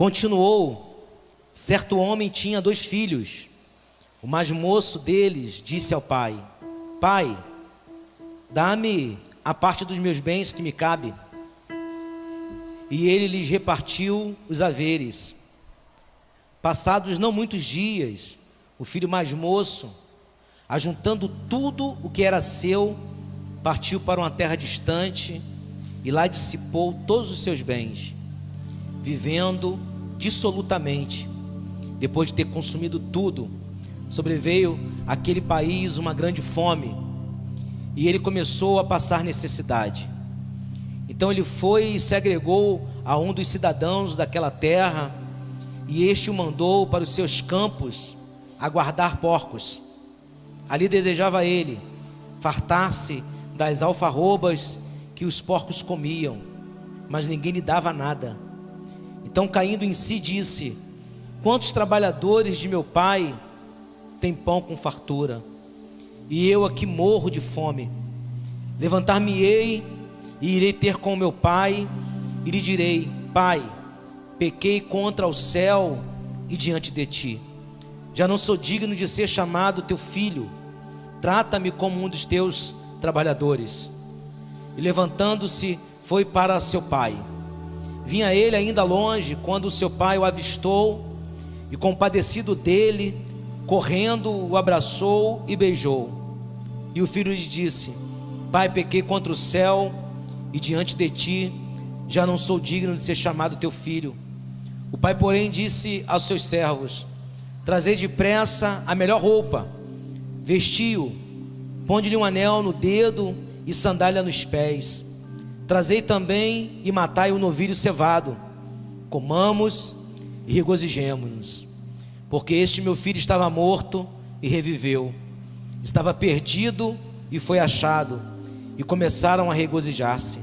Continuou: certo homem tinha 2 filhos. O mais moço deles disse ao pai: Pai, dá-me a parte dos meus bens que me cabe. E ele lhes repartiu os haveres. Passados não muitos dias, o filho mais moço, ajuntando tudo o que era seu, partiu para uma terra distante e lá dissipou todos os seus bens, vivendo dissolutamente. Depois de ter consumido tudo, sobreveio àquele país uma grande fome, e ele começou a passar necessidade. Então ele foi e se agregou a um dos cidadãos daquela terra, e este o mandou para os seus campos a guardar porcos. Ali desejava ele fartar-se das alfarrobas que os porcos comiam, mas ninguém lhe dava nada. Então, caindo em si, disse: quantos trabalhadores de meu pai têm pão com fartura, e eu aqui morro de fome. Levantar-me-ei e irei ter com meu pai, e lhe direi: Pai, pequei contra o céu e diante de ti. Já não sou digno de ser chamado teu filho. Trata-me como um dos teus trabalhadores. E levantando-se, foi para seu pai. Vinha ele ainda longe, quando o seu pai o avistou, e compadecido dele, correndo, o abraçou e beijou. E o filho lhe disse: Pai, pequei contra o céu e diante de ti, já não sou digno de ser chamado teu filho. O pai, porém, disse aos seus servos: trazei depressa a melhor roupa, vestiu, ponde-lhe um anel no dedo e sandália nos pés. Trazei também e matai o novilho cevado. Comamos e regozijemo-nos, porque este meu filho estava morto e reviveu, estava perdido e foi achado. E começaram a regozijar-se.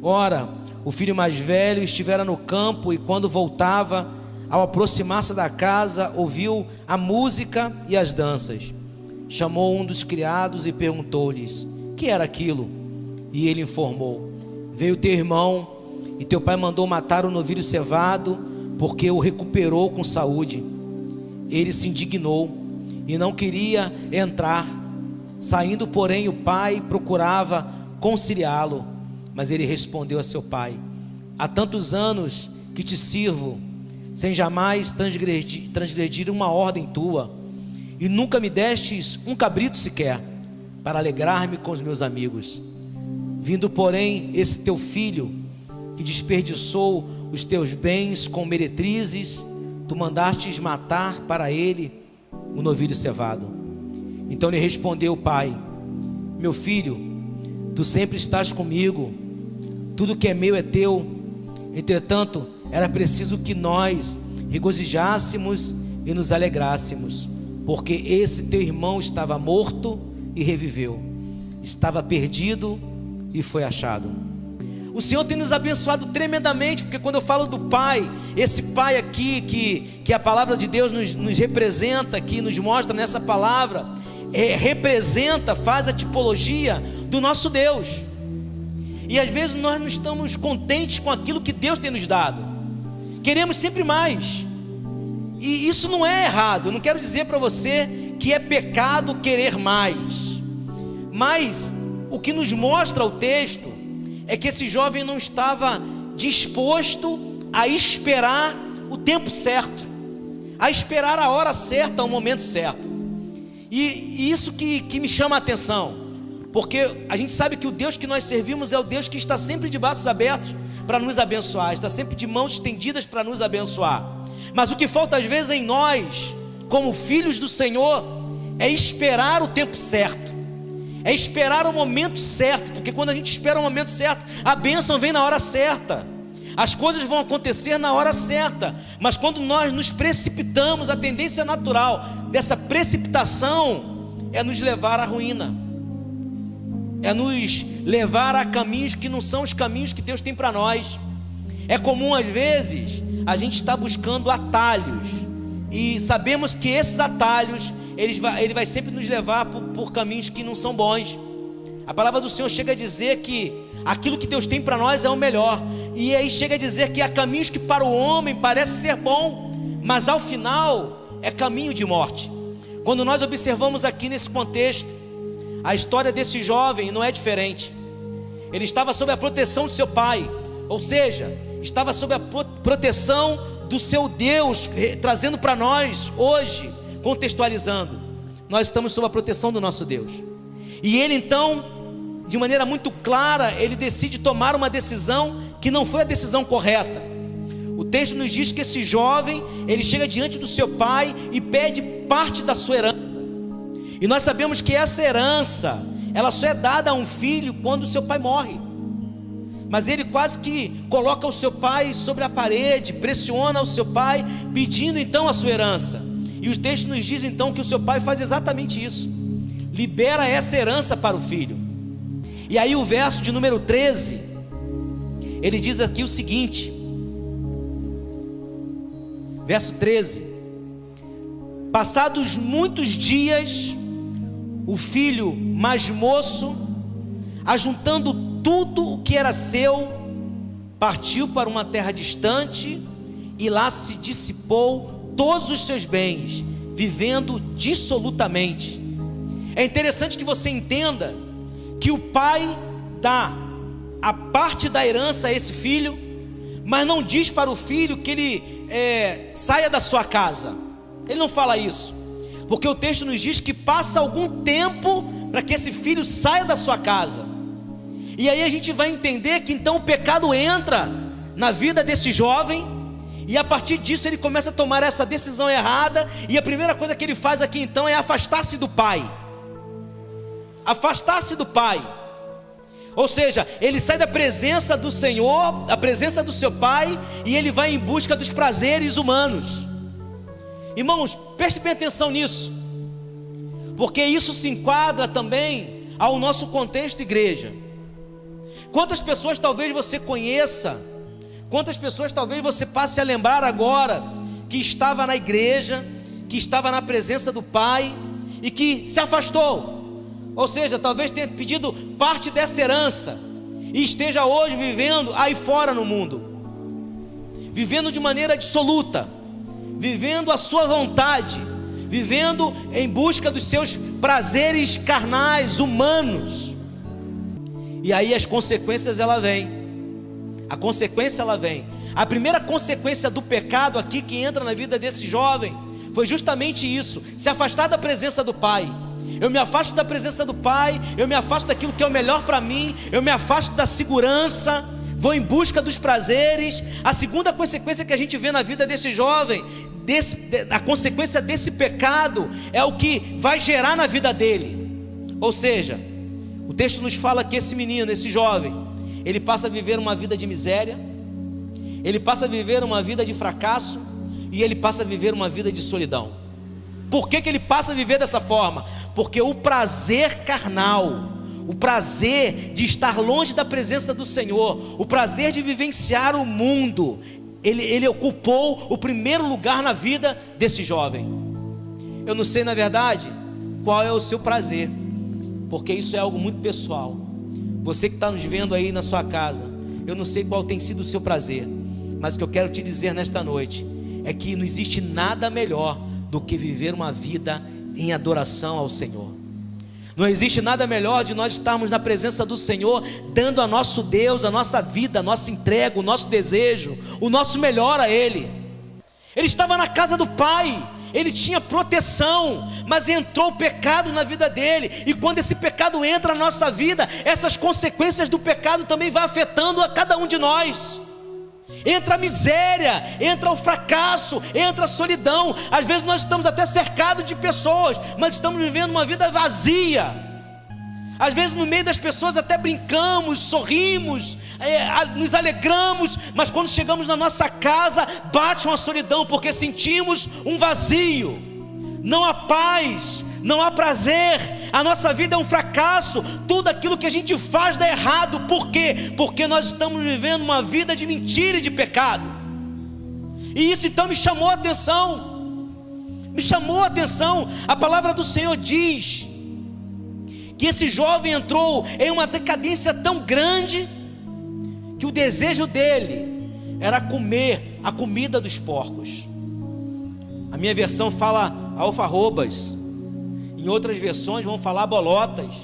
Ora, o filho mais velho estivera no campo, e quando voltava, ao aproximar-se da casa, ouviu a música e as danças. Chamou um dos criados e perguntou-lhes: que era aquilo? E ele informou: veio teu irmão, e teu pai mandou matar o novilho cevado, porque o recuperou com saúde. Ele se indignou e não queria entrar. Saindo, porém, o pai procurava conciliá-lo, mas ele respondeu a seu pai: há tantos anos que te sirvo, sem jamais transgredir uma ordem tua, e nunca me destes um cabrito sequer, para alegrar-me com os meus amigos. Vindo, porém, esse teu filho, que desperdiçou os teus bens com meretrizes, tu mandastes matar para ele o novilho cevado. Então lhe respondeu o pai: meu filho, tu sempre estás comigo, tudo que é meu é teu. Entretanto, era preciso que nós regozijássemos e nos alegrássemos, porque esse teu irmão estava morto e reviveu, estava perdido e foi achado. O Senhor tem nos abençoado tremendamente, porque quando eu falo do Pai, esse Pai aqui, que a palavra de Deus nos representa, que nos mostra nessa palavra, representa, faz a tipologia do nosso Deus. E às vezes nós não estamos contentes com aquilo que Deus tem nos dado, queremos sempre mais. E isso não é errado, eu não quero dizer para você que é pecado querer mais, mas o que nos mostra o texto é que esse jovem não estava disposto a esperar o tempo certo, a esperar a hora certa, o momento certo. E isso que me chama a atenção, porque a gente sabe que o Deus que nós servimos é o Deus que está sempre de braços abertos para nos abençoar, está sempre de mãos estendidas para nos abençoar. Mas o que falta às vezes em nós, como filhos do Senhor, é esperar o tempo certo, é esperar o momento certo, porque quando a gente espera o momento certo, a bênção vem na hora certa, as coisas vão acontecer na hora certa. Mas quando nós nos precipitamos, a tendência natural dessa precipitação é nos levar à ruína, é nos levar a caminhos que não são os caminhos que Deus tem para nós. É comum às vezes a gente estar buscando atalhos, e sabemos que esses atalhos ele vai sempre nos levar por caminhos que não são bons. A palavra do Senhor chega a dizer que aquilo que Deus tem para nós é o melhor. E aí chega a dizer que há caminhos que para o homem parece ser bom, mas ao final é caminho de morte. Quando nós observamos aqui nesse contexto, a história desse jovem não é diferente. Ele estava sob a proteção de seu pai, ou seja, estava sob a proteção do seu Deus, trazendo para nós hoje, contextualizando, nós estamos sob a proteção do nosso Deus. E ele então, de maneira muito clara, ele decide tomar uma decisão que não foi a decisão correta. O texto nos diz que esse jovem, ele chega diante do seu pai e pede parte da sua herança. E nós sabemos que essa herança, ela só é dada a um filho quando o seu pai morre. Mas ele quase que coloca o seu pai sobre a parede, pressiona o seu pai, pedindo então a sua herança. E o texto nos diz então que o seu pai faz exatamente isso, libera essa herança para o filho. E aí o verso de número 13, ele diz aqui o seguinte, verso 13: passados muitos dias, o filho mais moço, ajuntando tudo o que era seu, partiu para uma terra distante, e lá se dissipou todos os seus bens, vivendo dissolutamente. É interessante que você entenda que o pai dá a parte da herança a esse filho, mas não diz para o filho que ele saia da sua casa. Ele não fala isso, porque o texto nos diz que passa algum tempo para que esse filho saia da sua casa. E aí a gente vai entender que então o pecado entra na vida desse jovem, e a partir disso ele começa a tomar essa decisão errada, e a primeira coisa que ele faz aqui então é afastar-se do pai. Afastar-se do pai. Ou seja, ele sai da presença do Senhor, da presença do seu pai, e ele vai em busca dos prazeres humanos. Irmãos, preste bem atenção nisso, porque isso se enquadra também ao nosso contexto igreja. Quantas pessoas talvez você conheça, quantas pessoas talvez você passe a lembrar agora, que estava na igreja, que estava na presença do Pai, e que se afastou, ou seja, talvez tenha pedido parte dessa herança, e esteja hoje vivendo aí fora no mundo, vivendo de maneira dissoluta, vivendo a sua vontade, vivendo em busca dos seus prazeres carnais, humanos. E aí as consequências ela vem. A consequência ela vem. A primeira consequência do pecado aqui que entra na vida desse jovem foi justamente isso: se afastar da presença do pai. Eu me afasto da presença do pai, eu me afasto daquilo que é o melhor para mim, eu me afasto da segurança, vou em busca dos prazeres. A segunda consequência que a gente vê na vida desse jovem, a consequência desse pecado, é o que vai gerar na vida dele. Ou seja, o texto nos fala que esse menino, esse jovem, ele passa a viver uma vida de miséria, ele passa a viver uma vida de fracasso, e ele passa a viver uma vida de solidão. Por que ele passa a viver dessa forma? Porque o prazer carnal, o prazer de estar longe da presença do Senhor, o prazer de vivenciar o mundo, ele ocupou o primeiro lugar na vida desse jovem. Eu não sei, na verdade, qual é o seu prazer, porque isso é algo muito pessoal. Você que está nos vendo aí na sua casa, eu não sei qual tem sido o seu prazer, mas o que eu quero te dizer nesta noite é que não existe nada melhor do que viver uma vida em adoração ao Senhor. Não existe nada melhor de nós estarmos na presença do Senhor, dando a nosso Deus a nossa vida, a nossa entrega, o nosso desejo, o nosso melhor a Ele. Ele estava na casa do Pai, ele tinha proteção, mas entrou o pecado na vida dele, e quando esse pecado entra na nossa vida, essas consequências do pecado também vai afetando a cada um de nós. Entra a miséria, entra o fracasso, entra a solidão. Às vezes nós estamos até cercados de pessoas, mas estamos vivendo uma vida vazia. Às vezes no meio das pessoas até brincamos, sorrimos, nos alegramos, mas quando chegamos na nossa casa, bate uma solidão, porque sentimos um vazio. Não há paz, não há prazer, a nossa vida é um fracasso, tudo aquilo que a gente faz dá errado. Por quê? Porque nós estamos vivendo uma vida de mentira e de pecado. E isso então me chamou a atenção. A palavra do Senhor diz que esse jovem entrou em uma decadência tão grande, que o desejo dele era comer a comida dos porcos. A minha versão fala alfarrobas, em outras versões vão falar bolotas.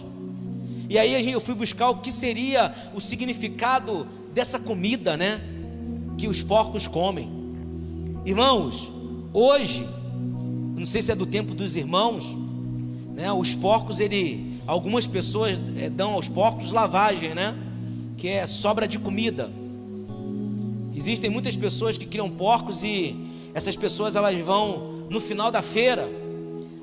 E aí eu fui buscar o que seria o significado dessa comida, né, que os porcos comem. Irmãos, hoje, não sei se é do tempo dos irmãos, né, os porcos, algumas pessoas dão aos porcos lavagem, né, que é sobra de comida. Existem muitas pessoas que criam porcos, e essas pessoas elas vão no final da feira,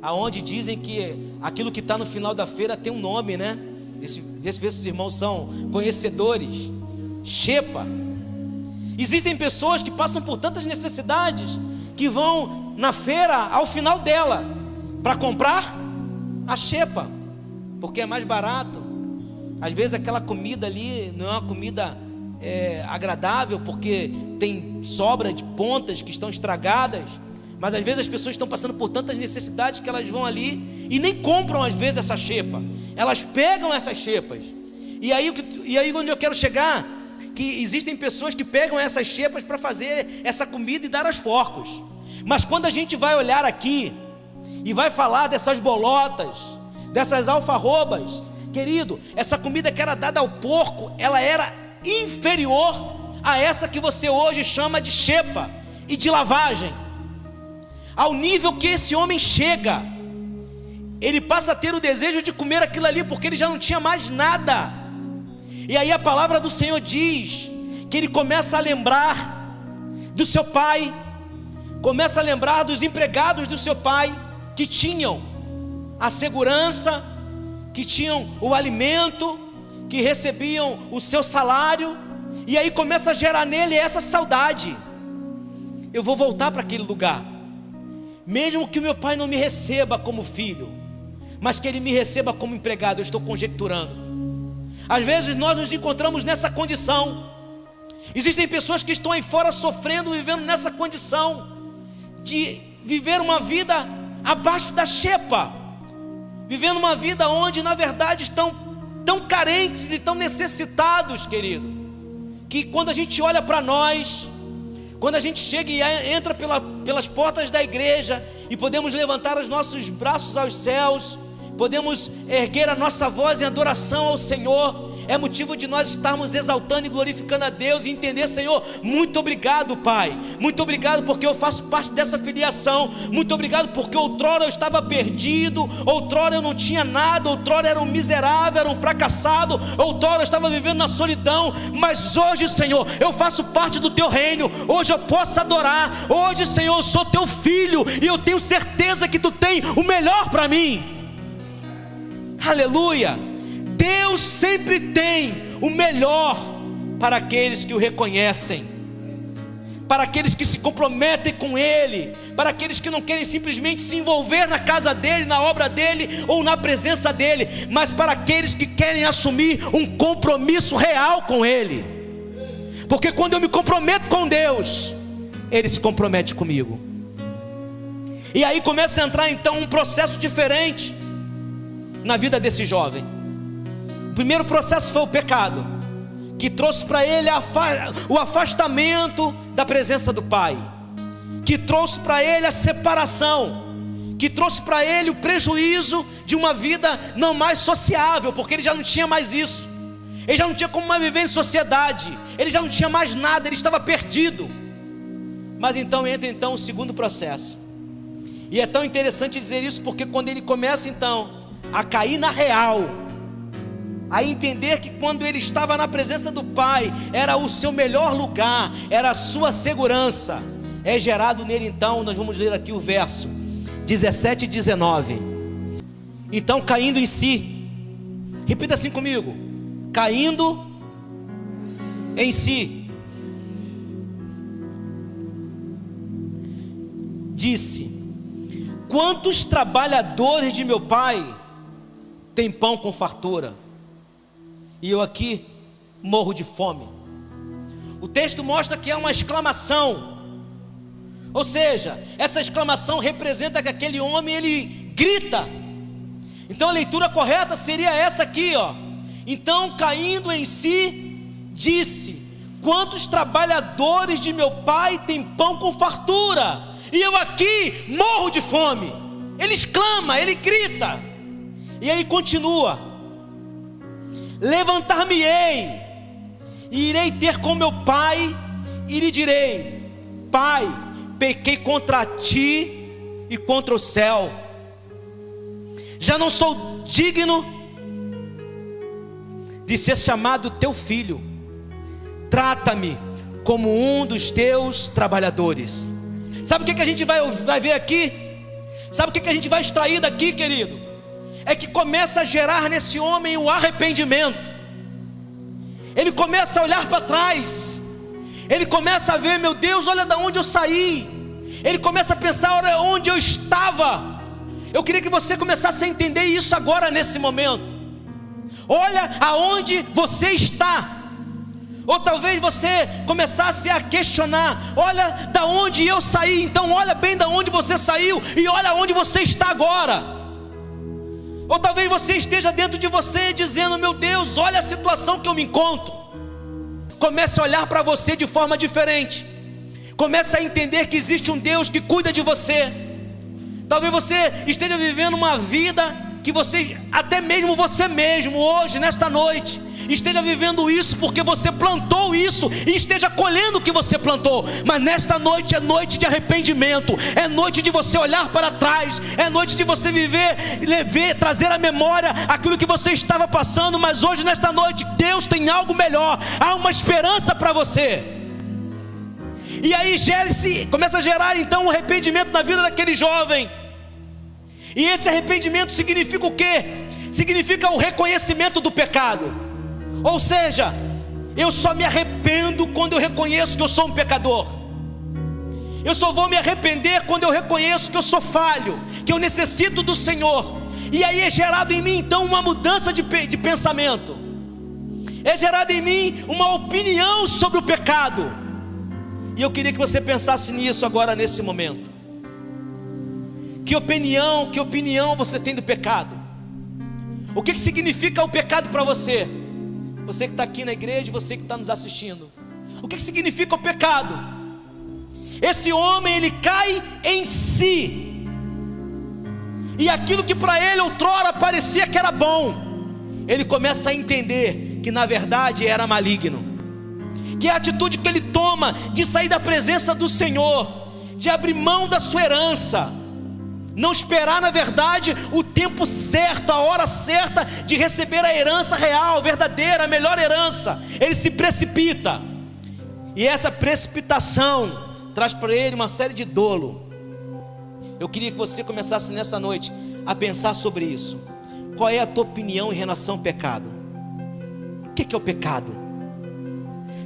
aonde dizem que aquilo que está no final da feira tem um nome, né? Desse ver se os irmãos são conhecedores. Xepa. Existem pessoas que passam por tantas necessidades que vão na feira ao final dela para comprar a xepa, porque é mais barato. Às vezes aquela comida ali não é uma comida agradável, porque tem sobra de pontas que estão estragadas. Mas às vezes as pessoas estão passando por tantas necessidades que elas vão ali e nem compram às vezes essa xepa. Elas pegam essas xepas. E aí onde eu quero chegar, que existem pessoas que pegam essas xepas para fazer essa comida e dar aos porcos. Mas quando a gente vai olhar aqui e vai falar dessas bolotas, dessas alfarrobas, querido, essa comida que era dada ao porco, ela era inferior a essa que você hoje chama de xepa e de lavagem. Ao nível que esse homem chega, ele passa a ter o desejo de comer aquilo ali, porque ele já não tinha mais nada. E aí a palavra do Senhor diz que ele começa a lembrar do seu pai, começa a lembrar dos empregados do seu pai, que tinham a segurança, que tinham o alimento, que recebiam o seu salário. E aí começa a gerar nele essa saudade. Eu vou voltar para aquele lugar, mesmo que o meu pai não me receba como filho, mas que ele me receba como empregado. Eu estou conjecturando. Às vezes nós nos encontramos nessa condição. Existem pessoas que estão aí fora sofrendo, vivendo nessa condição de viver uma vida abaixo da xepa, vivendo uma vida onde na verdade estão tão carentes e tão necessitados, querido, que quando a gente olha para nós, quando a gente chega e entra pelas portas da igreja e podemos levantar os nossos braços aos céus, podemos erguer a nossa voz em adoração ao Senhor, é motivo de nós estarmos exaltando e glorificando a Deus e entender: Senhor, muito obrigado, Pai, muito obrigado porque eu faço parte dessa filiação, muito obrigado porque outrora eu estava perdido, outrora eu não tinha nada, outrora era um miserável, era um fracassado, outrora eu estava vivendo na solidão, mas hoje, Senhor, eu faço parte do Teu reino, hoje eu posso adorar, hoje, Senhor, eu sou Teu filho e eu tenho certeza que Tu tem o melhor para mim. Aleluia! Deus sempre tem o melhor para aqueles que o reconhecem, para aqueles que se comprometem com Ele, para aqueles que não querem simplesmente se envolver na casa dEle, na obra dEle ou na presença dEle, mas para aqueles que querem assumir um compromisso real com Ele. Porque quando eu me comprometo com Deus, Ele se compromete comigo. E aí começa a entrar então um processo diferente na vida desse jovem. O primeiro processo foi o pecado, que trouxe para ele o afastamento da presença do Pai, que trouxe para ele a separação, que trouxe para ele o prejuízo de uma vida não mais sociável, porque ele já não tinha mais isso, ele já não tinha como mais viver em sociedade, ele já não tinha mais nada, ele estava perdido. Mas então entra o segundo processo, e é tão interessante dizer isso, porque quando ele começa então a cair na real, a entender que quando ele estava na presença do Pai, era o seu melhor lugar, era a sua segurança, é gerado nele então, nós vamos ler aqui o verso 17 e 19. Então, caindo em si, repita assim comigo: caindo em si, disse: quantos trabalhadores de meu pai têm pão com fartura, e eu aqui morro de fome. O texto mostra que é uma exclamação, ou seja, essa exclamação representa que aquele homem, ele grita, Então a leitura correta seria essa aqui, ó. Então, caindo em si, disse: quantos trabalhadores de meu pai têm pão com fartura, e eu aqui morro de fome. Ele exclama, ele grita. E aí continua: levantar-me-ei, e irei ter com meu pai, e lhe direi: Pai, pequei contra ti e contra o céu, já não sou digno de ser chamado teu filho. Trata-me como um dos teus trabalhadores. Sabe o que a gente vai ver aqui? Sabe o que a gente vai extrair daqui, querido? É que começa a gerar nesse homem o arrependimento. Ele começa a olhar para trás. Ele começa a ver: meu Deus, olha de onde eu saí. Ele começa a pensar: olha onde eu estava. Eu queria que você começasse a entender isso agora, nesse momento. Olha aonde você está. Ou talvez você começasse a questionar: olha da onde eu saí. Então olha bem da onde você saiu e olha onde você está agora. Ou talvez você esteja dentro de você dizendo: meu Deus, olha a situação que eu me encontro. Comece a olhar para você de forma diferente. Comece a entender que existe um Deus que cuida de você. Talvez você esteja vivendo uma vida que você, até mesmo você mesmo, hoje, nesta noite, esteja vivendo isso porque você plantou isso e esteja colhendo o que você plantou. Mas nesta noite é noite de arrependimento, é noite de você olhar para trás, é noite de você viver, trazer à memória aquilo que você estava passando. Mas hoje, nesta noite, Deus tem algo melhor, há uma esperança para você. E aí começa a gerar então um arrependimento na vida daquele jovem. E esse arrependimento significa o quê? Significa o reconhecimento do pecado. Ou seja, eu só me arrependo quando eu reconheço que eu sou um pecador. Eu só vou me arrepender quando eu reconheço que eu sou falho, que eu necessito do Senhor. E aí é gerado em mim então uma mudança de pensamento. É gerado em mim uma opinião sobre o pecado. E eu queria que você pensasse nisso agora, nesse momento. Que opinião você tem do pecado? O que significa o pecado para você? Você que está aqui na igreja, você que está nos assistindo. O que significa o pecado? Esse homem, ele cai em si. E aquilo que para ele outrora parecia que era bom, ele começa a entender que na verdade era maligno. Que a atitude que ele toma de sair da presença do Senhor, de abrir mão da sua herança, não esperar na verdade o tempo certo, a hora certa de receber a herança real, verdadeira, a melhor herança, ele se precipita. E essa precipitação traz para ele uma série de dolo. Eu queria que você começasse nessa noite a pensar sobre isso. Qual é a tua opinião em relação ao pecado? O que é o pecado?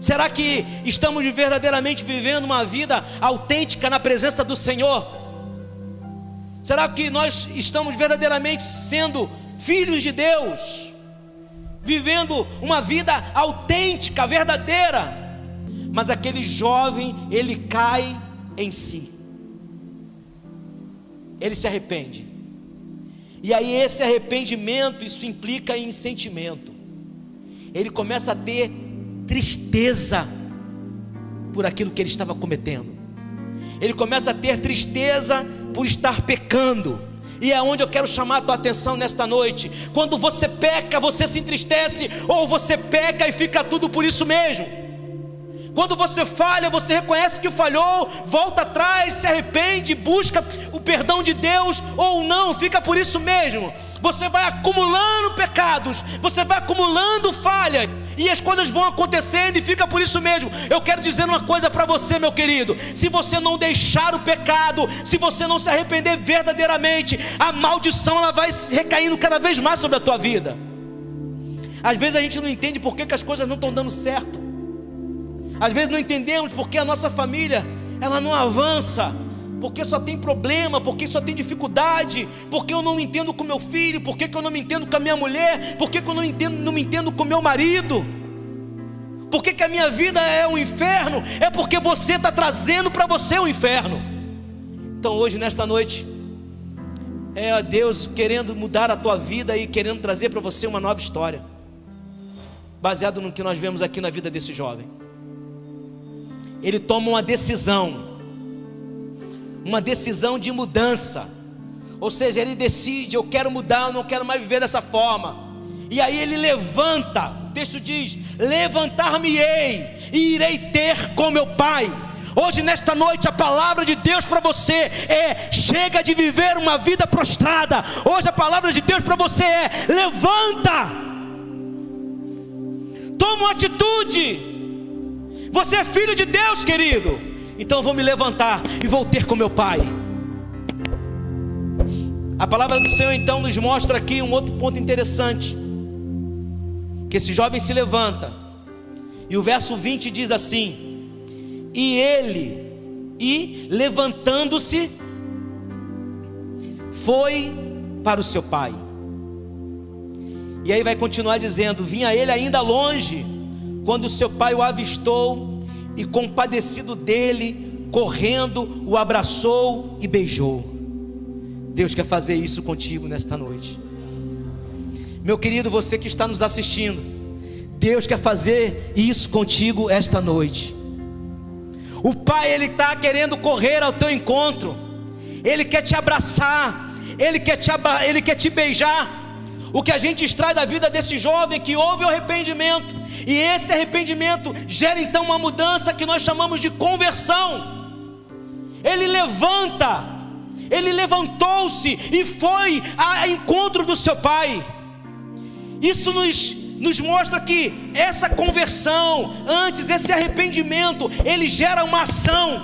Será que estamos verdadeiramente vivendo uma vida autêntica na presença do Senhor? Será que nós estamos verdadeiramente sendo filhos de Deus, vivendo uma vida autêntica, verdadeira? Mas aquele jovem, ele cai em si, ele se arrepende. E aí esse arrependimento, isso implica em sentimento. Ele começa a ter tristeza por aquilo que ele estava cometendo. Ele começa a ter tristeza por estar pecando. E é onde eu quero chamar a tua atenção nesta noite. Quando você peca, você se entristece, ou você peca e fica tudo por isso mesmo. Quando você falha, você reconhece que falhou, volta atrás, se arrepende, busca o perdão de Deus, ou não, fica por isso mesmo. Você vai acumulando pecados, você vai acumulando falhas, e as coisas vão acontecendo e fica por isso mesmo. Eu quero dizer uma coisa para você, meu querido: se você não deixar o pecado, se você não se arrepender verdadeiramente, a maldição ela vai recaindo cada vez mais sobre a tua vida. Às vezes a gente não entende por que as coisas não estão dando certo. Às vezes não entendemos porque a nossa família ela não avança, porque só tem problema, porque só tem dificuldade, porque eu não me entendo com meu filho, porque eu não me entendo com a minha mulher, porque eu não me entendo com meu marido, porque a minha vida é um inferno. É porque você está trazendo para você um inferno. Então hoje, nesta noite, É Deus querendo mudar a tua vida e querendo trazer para você uma nova história, baseado no que nós vemos aqui na vida desse jovem. Ele toma uma decisão de mudança. Ou seja, ele decide: eu quero mudar, eu não quero mais viver dessa forma. E aí ele levanta, o texto diz: levantar-me-ei e irei ter com meu pai. Hoje, nesta noite, a palavra de Deus para você é: chega de viver uma vida prostrada. Hoje a palavra de Deus para você é: levanta, toma uma atitude. Você é filho de Deus, querido. Então eu vou me levantar e vou ter com meu pai. A palavra do Senhor então nos mostra aqui um outro ponto interessante, que esse jovem se levanta, e o verso 20 diz assim: e levantando-se, foi para o seu pai. E aí vai continuar dizendo: vinha ele ainda longe, quando o seu pai o avistou, e compadecido dele, correndo, o abraçou e beijou. Deus quer fazer isso contigo nesta noite. Meu querido, você que está nos assistindo, Deus quer fazer isso contigo esta noite. O Pai, Ele está querendo correr ao teu encontro. Ele quer te abraçar, Ele quer te beijar. O que a gente extrai da vida desse jovem que houve o arrependimento, e esse arrependimento gera então uma mudança que nós chamamos de conversão. Ele levantou-se e foi ao encontro do seu pai. Isso nos mostra que essa conversão, antes, esse arrependimento, ele gera uma ação.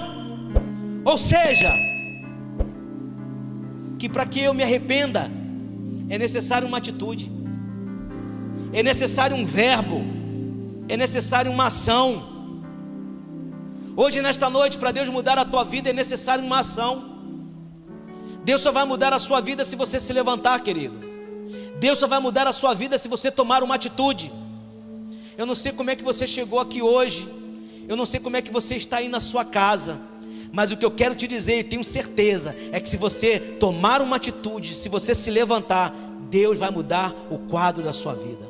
Ou seja, que para que eu me arrependa, é necessário uma atitude, é necessário um verbo, é necessário uma ação. Hoje, nesta noite, para Deus mudar a tua vida, é necessário uma ação. Deus só vai mudar a sua vida se você se levantar, querido. Deus só vai mudar a sua vida se você tomar uma atitude. Eu não sei como é que você chegou aqui hoje, eu não sei como é que você está aí na sua casa, mas o que eu quero te dizer, e tenho certeza, é que se você tomar uma atitude, se você se levantar, Deus vai mudar o quadro da sua vida.